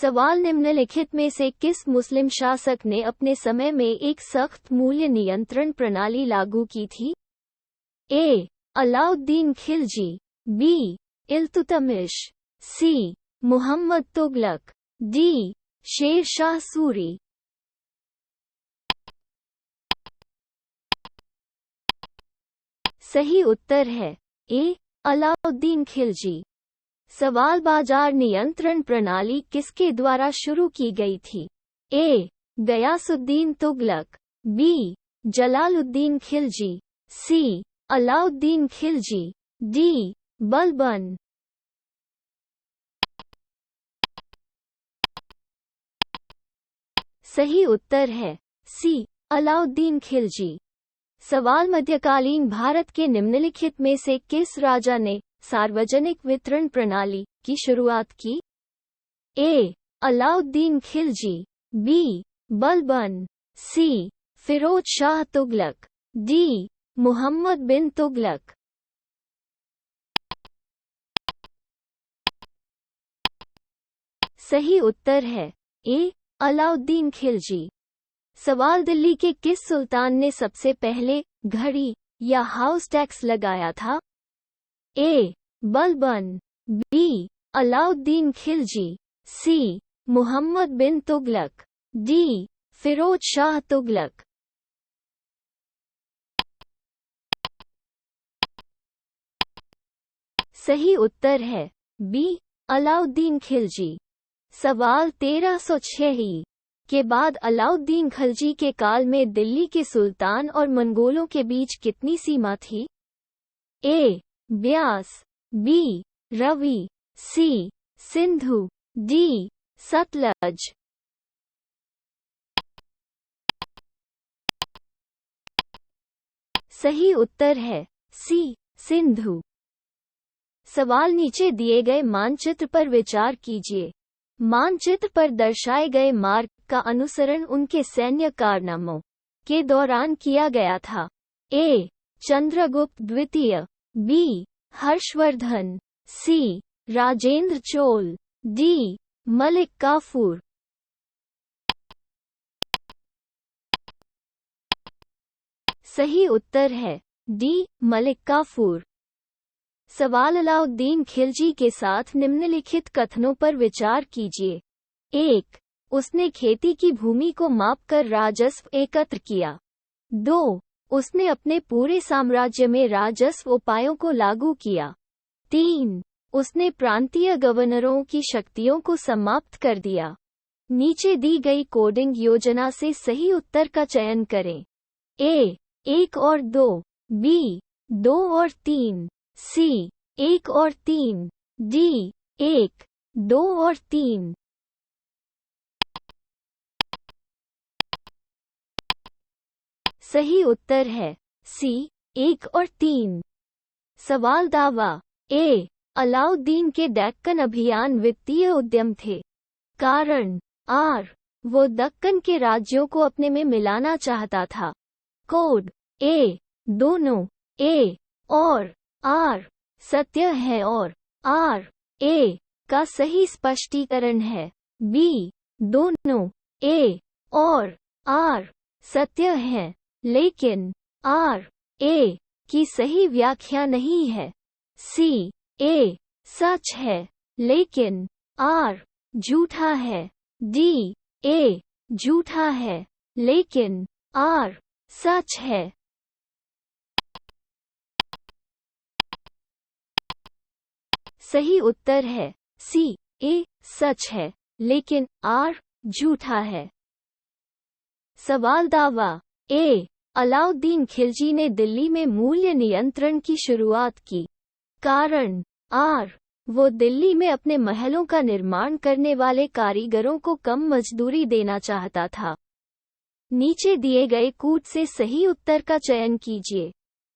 सवाल निम्नलिखित में से किस मुस्लिम शासक ने अपने समय में एक सख्त मूल्य नियंत्रण प्रणाली लागू की थी? ए. अलाउद्दीन खिलजी, बी. इल्तुतमिश, सी. मुहम्मद तुगलक, डी. शेर शाह सूरी। सही उत्तर है ए. अलाउद्दीन खिलजी। सवाल बाजार नियंत्रण प्रणाली किसके द्वारा शुरू की गई थी? ए. गयासुद्दीन तुगलक, बी. जलालुद्दीन खिलजी, सी. अलाउद्दीन खिलजी, डी. बलबन। सही उत्तर है सी. अलाउद्दीन खिलजी। सवाल मध्यकालीन भारत के निम्नलिखित में से किस राजा ने सार्वजनिक वितरण प्रणाली की शुरुआत की? ए. अलाउद्दीन खिलजी, बी. बलबन, सी. फिरोज शाह तुगलक, डी. मुहम्मद बिन तुगलक। सही उत्तर है ए. अलाउद्दीन खिलजी। सवाल दिल्ली के किस सुल्तान ने सबसे पहले घड़ी या हाउस टैक्स लगाया था? ए. बलबन, बी. अलाउद्दीन खिलजी, सी. मुहम्मद बिन तुगलक, डी. फिरोज शाह तुगलक। सही उत्तर है बी. अलाउद्दीन खिलजी। सवाल 1306 के बाद अलाउद्दीन खिलजी के काल में दिल्ली के सुल्तान और मंगोलों के बीच कितनी सीमा थी? ए. ब्यास, बी. रवि, सी. सिंधु, डी. सतलज। सही उत्तर है सी. सिंधु। सवाल नीचे दिए गए मानचित्र पर विचार कीजिए। मानचित्र पर दर्शाए गए मार्ग का अनुसरण उनके सैन्य कारनामों के दौरान किया गया था। ए. चंद्रगुप्त द्वितीय, बी. हर्षवर्धन, सी. राजेंद्र चोल, डी. मलिक काफूर। सही उत्तर है डी. मलिक काफूर। सवाल अलाउद्दीन खिलजी के साथ निम्नलिखित कथनों पर विचार कीजिए। 1. उसने खेती की भूमि को मापकर राजस्व एकत्र किया। 2. उसने अपने पूरे साम्राज्य में राजस्व उपायों को लागू किया। 3. उसने प्रांतीय गवर्नरों की शक्तियों को समाप्त कर दिया। नीचे दी गई कोडिंग योजना से सही उत्तर का चयन करें। ए. 1 और 2, बी. 2 और 3, सी. 1 और 3, डी. 1, 2 और 3। सही उत्तर है सी. 1 और 3। सवाल दावा। ए. अलाउद्दीन के दक्कन अभियान वित्तीय उद्यम थे। कारण आर. वो दक्कन के राज्यों को अपने में मिलाना चाहता था। कोड ए. दोनों ए और आर सत्य है और आर ए का सही स्पष्टीकरण है। बी. दोनों ए और आर सत्य है लेकिन आर ए की सही व्याख्या नहीं है। सी. ए सच है लेकिन आर झूठा है। डी. ए झूठा है लेकिन आर सच है। सही उत्तर है सी. ए सच है लेकिन आर झूठा है। सवाल दावा। ए. अलाउद्दीन खिलजी ने दिल्ली में मूल्य नियंत्रण की शुरुआत की। कारण आर. वो दिल्ली में अपने महलों का निर्माण करने वाले कारीगरों को कम मजदूरी देना चाहता था। नीचे दिए गए कूट से सही उत्तर का चयन कीजिए।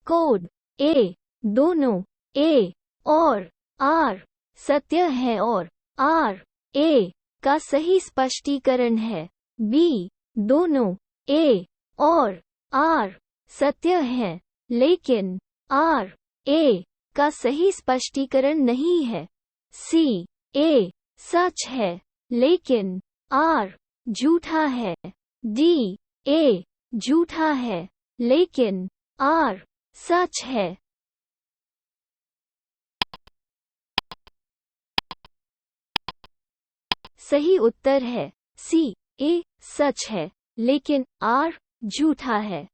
कोड ए. दोनों ए और आर सत्य है और आर ए का सही स्पष्टीकरण है। बी. दोनों ए और आर सत्य है लेकिन आर ए का सही स्पष्टीकरण नहीं है। सी. ए सच है लेकिन आर झूठा है। डी, ए झूठा है लेकिन आर सच है। सही उत्तर है सी, ए सच है लेकिन आर झूठा है।